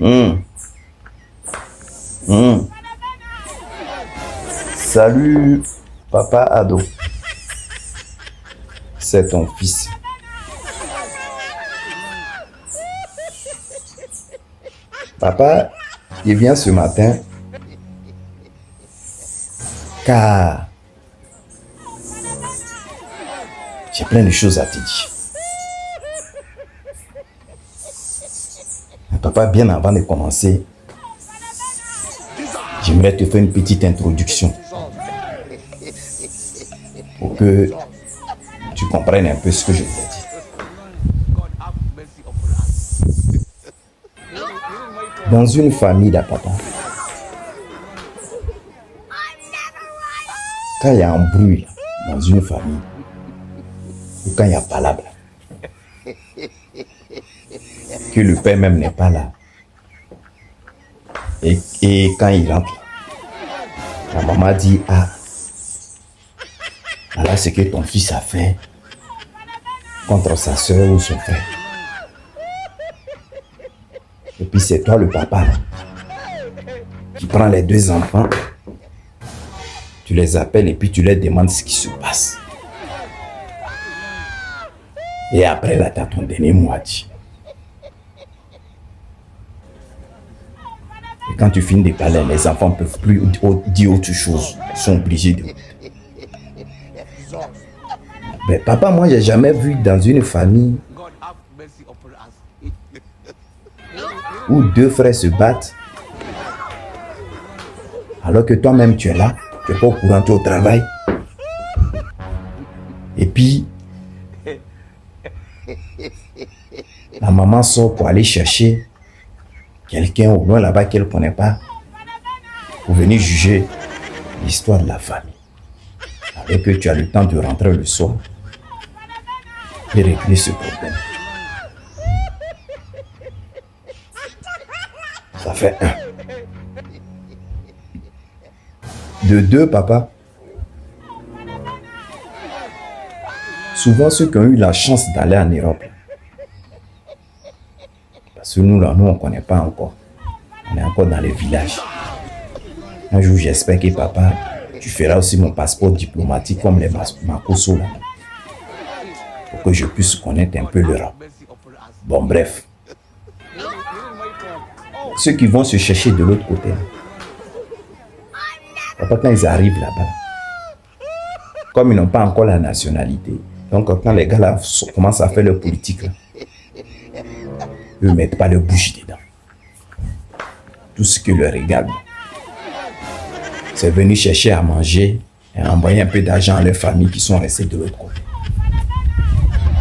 Hum, hum. Salut, papa ado. C'est ton fils. Papa, il vient ce matin car j'ai plein de choses à te dire. Papa, bien avant de commencer, j'aimerais te faire une petite introduction pour que tu comprennes un peu ce que je voulais dire. Dans une famille là, papa, quand il y a un bruit là, dans une famille, ou quand il y a palabre, que le père même n'est pas là, et quand il rentre, la maman dit, ah, voilà ce que ton fils a fait contre sa soeur ou son frère. Et puis c'est toi le papa là, qui prend les deux enfants, tu les appelles et puis tu leur demandes ce qui se passe. Et après là, tu as ton dernier mot à dire. Et quand tu finis de parler, les enfants ne peuvent plus dire autre chose. Ils sont obligés de... Mais papa, moi, j'ai jamais vu dans une famille où deux frères se battent alors que toi-même tu es là, tu n'es pas au courant, tu es au travail. Et puis, la maman sort pour aller chercher quelqu'un au loin là-bas qu'elle ne connaît pas pour venir juger l'histoire de la famille. Alors que tu as le temps de rentrer le soir et régler ce problème. Ça fait un. De deux, papa. Souvent, ceux qui ont eu la chance d'aller en Europe, parce que nous, là, nous, on ne connaît pas encore. On est encore dans les villages. Un jour, j'espère que papa, tu feras aussi mon passeport diplomatique comme les Makosso, là, pour que je puisse connaître un peu l'Europe. Bon, bref. Ceux qui vont se chercher de l'autre côté, là, papa, quand ils arrivent là-bas, comme ils n'ont pas encore la nationalité, donc quand les gars là commencent à faire leur politique, là, eux ne mettent pas leur bouche dedans. Tout ce qui leur regarde, c'est venir chercher à manger et envoyer un peu d'argent à leurs familles qui sont restées de l'autre côté.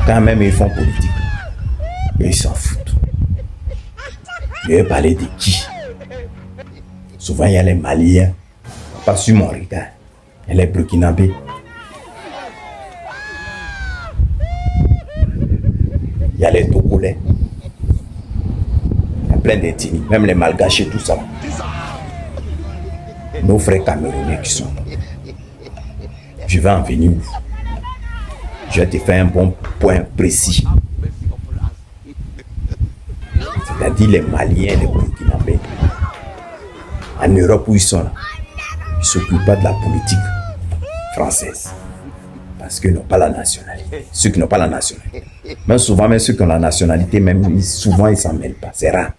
Quand même ils font politique, ils s'en foutent. Je vais parler de qui? Souvent il y a les Maliens, pas sur mon regard, il y a les Burkinabés. Il y a les Togolais. Il y a plein d'ethnies, même les Malgaches et tout ça. Nos frères camerounais qui sont là. Je vais en venir où? Je vais te faire un bon point précis. C'est-à-dire les Maliens, les Burkinabés. En Europe où ils sont là, ils ne s'occupent pas de la politique française. Parce qu'ils n'ont pas la nationalité. Ceux qui n'ont pas la nationalité. Même souvent, même ceux qui ont la nationalité, même souvent, ils ne s'en mêlent pas. C'est rare.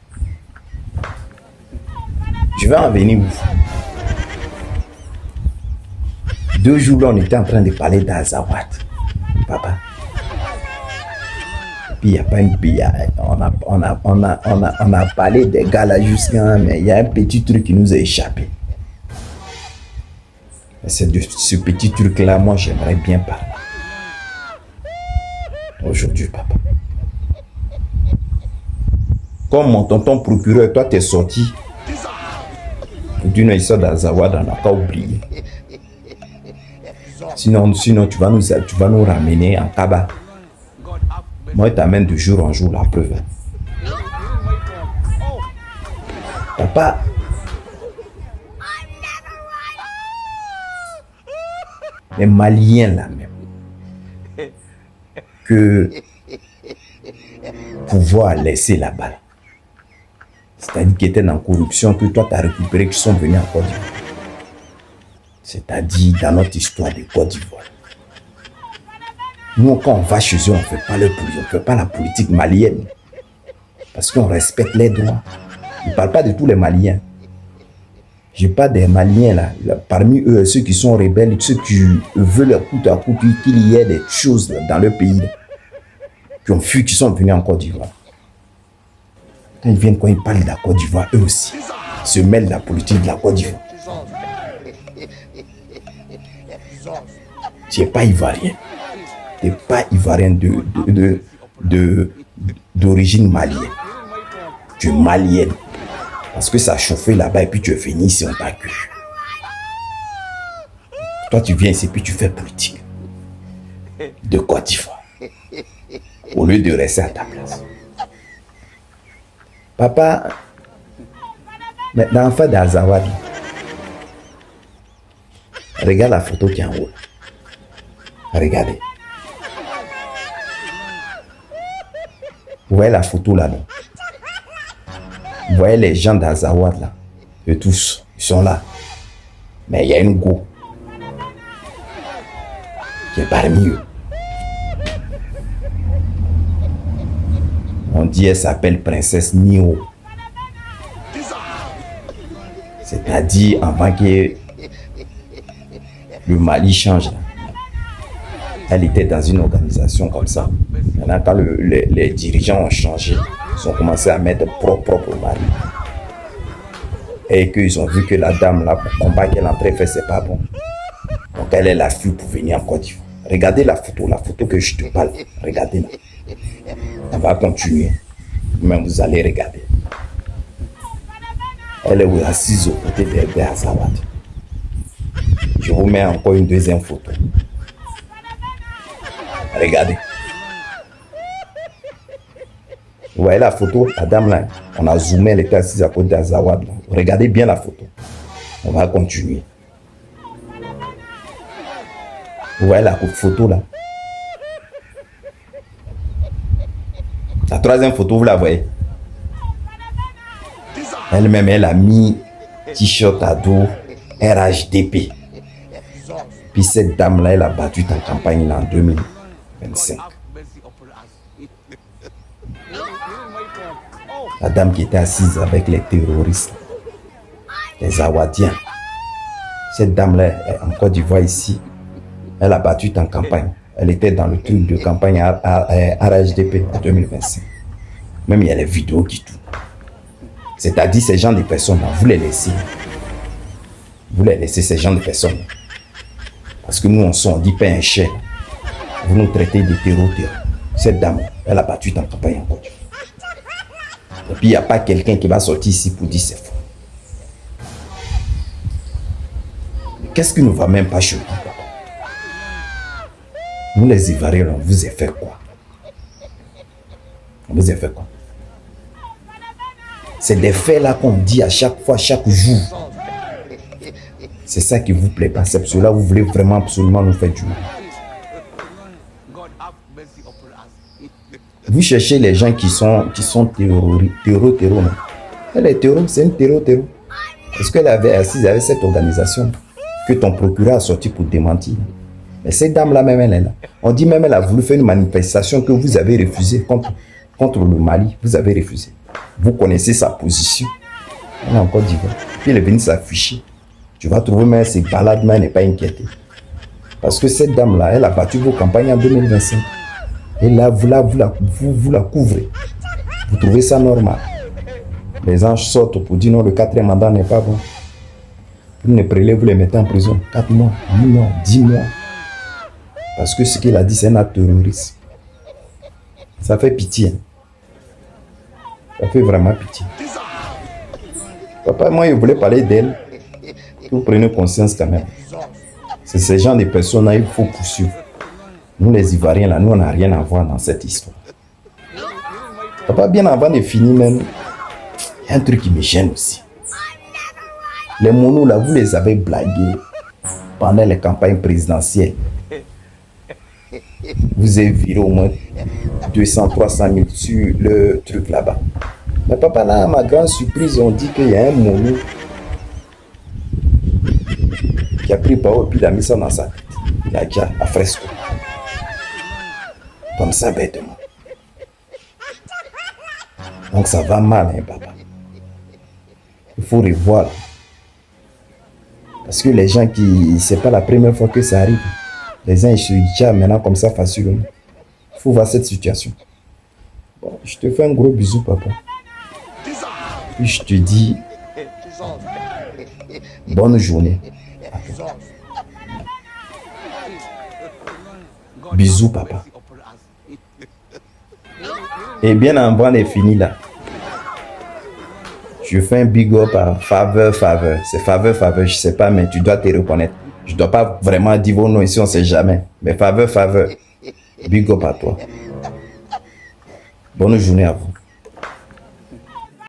Je vais en venir où? 2 jours là, on était en train de parler d'Azawad. Papa. Et puis, il n'y a pas une... On a parlé des gars là jusqu'à... Mais il y a un petit truc qui nous a échappé. C'est de ce petit truc-là, moi, j'aimerais bien parler. Aujourd'hui, papa. Comme mon tonton procureur, toi, t'es sorti d'une histoire d'Azawad, on n'a pas oublié. Sinon, tu vas nous ramener en Kaba. Moi, je t'amène de jour en jour la preuve. Papa, les Maliens là même, que pouvoir laisser là-bas, C'est-à-dire qui étaient dans la corruption, que toi tu as récupéré, qui sont venus en Côte d'Ivoire. C'est-à-dire dans notre histoire de Côte d'Ivoire. Nous, quand on va chez eux, on ne fait pas le politique, on ne fait pas la politique malienne. Parce qu'on respecte les droits. Je ne parle pas de tous les Maliens. Je parle des Maliens là. Parmi eux, ceux qui sont rebelles, ceux qui veulent coûte à coûte qu'il y ait des choses dans le pays là, qui ont fui, qui sont venus en Côte d'Ivoire. Quand ils viennent, quand ils parlent de la Côte d'Ivoire, eux aussi se mêlent de la politique de la Côte d'Ivoire. Tu n'es pas ivoirien. Tu n'es pas ivoirien d'origine malienne. Tu es malienne. Parce que ça a chauffé là-bas et puis tu es venu ici, on t'a accueilli. Toi, tu viens ici et puis tu fais politique. De Côte d'Ivoire. Au lieu de rester à ta place. Papa, maintenant, l'enfant d'Azawad, regarde la photo qui est en haut. Regardez. Vous voyez la photo là, non? Vous voyez les gens d'Azawad là, eux tous, ils sont là. Mais il y a une go qui est parmi eux. On dit elle s'appelle Princesse Nio. C'est-à-dire avant que le Mali change là. Elle était dans une organisation comme ça. Maintenant, quand les dirigeants ont changé, ils ont commencé à mettre propre au Mali. Et qu'ils ont vu que la dame, là, pour le combat qu'elle entrait faire, c'est pas bon. Donc, elle est la fille pour venir en Côte d'Ivoire. Regardez la photo que je te parle. Regardez-la. On va continuer. Mais vous allez regarder. Elle est assise aux côtés de Azawad. Je vous mets encore une deuxième photo. Regardez. Vous voyez la photo, la dame là, on a zoomé, elle était assise à côté d'Azawad. Regardez bien la photo. On va continuer. Vous voyez la photo là. La troisième photo, vous la voyez. Elle-même, elle a mis t-shirt à dos RHDP. Puis cette dame-là, elle a battu en campagne là, en 2025. La dame qui était assise avec les terroristes, les Awadiens. Cette dame-là, en Côte d'Ivoire ici, elle a battu en campagne. Elle était dans le truc de campagne RHDP en 2025. Même il y a les vidéos qui tournent. C'est-à-dire ces gens de personnes, vous les laissez. Vous les laissez, ces gens de personnes. Parce que nous, on dit pas un chien. Vous nous traitez de terreau. Cette dame, elle a battu en campagne en Côte d'Ivoire. Et puis il n'y a pas quelqu'un qui va sortir ici pour dire c'est faux. Qu'est-ce qui ne va même pas chez nous? Nous les Ivoiriens, on vous a fait quoi? On vous a fait quoi? C'est des faits là qu'on dit à chaque fois, chaque jour. C'est ça qui vous plaît pas. C'est pour cela que vous voulez vraiment absolument nous faire du mal. Vous cherchez les gens qui sont terror. Elle est terror, c'est une terror. Est-ce qu'elle avait assise avec cette organisation que ton procureur a sorti pour démentir? Mais cette dame-là même, elle est là. On dit même elle a voulu faire une manifestation que vous avez refusée contre le Mali. Vous avez refusé. Vous connaissez sa position. Elle est en Côte d'Ivoire. Puis elle est venue s'afficher. Tu vas trouver même ses balades, mais elle n'est pas inquiétée. Parce que cette dame-là, elle a battu vos campagnes en 2025. Et là, vous la couvrez. Vous trouvez ça normal. Les anges sortent pour dire non, le 4e mandat n'est pas bon. Vous les prélevez, vous les mettez en prison. 4 mois, 8 mois, 10 mois. Parce que ce qu'il a dit, c'est un acte terroriste. Ça fait pitié. Ça fait vraiment pitié. Papa, moi, je voulais parler d'elle. Vous prenez conscience quand même. C'est ce genre de personnes-là, il faut poursuivre. Nous, les Ivoiriens, là, nous, on n'a rien à voir dans cette histoire. Papa, bien avant de finir même, il y a un truc qui me gêne aussi. Les monos, là, vous les avez blagués pendant les campagnes présidentielles. Vous avez viré au moins 200, 300 000 sur le truc là-bas. Mais papa, là, à ma grande surprise, on dit qu'il y a un mono qui a pris Pao et puis il a mis ça dans sa tête. Il a dit à fresco. Comme ça, bêtement. Donc ça va mal, hein, papa. Il faut revoir. Parce que les gens qui... C'est pas la première fois que ça arrive. Les gens, ils se disent maintenant comme ça facilement. Il faut voir cette situation. Bon, je te fais un gros bisou, papa. Puis je te dis bonne journée. Bisous, papa. Et bien avant de finir là, je fais un big up à Faveur. C'est Faveur, je sais pas, mais tu dois te reconnaître. Je dois pas vraiment dire vos noms ici, on sait jamais. Mais Faveur, big up à toi. Bonne journée à vous.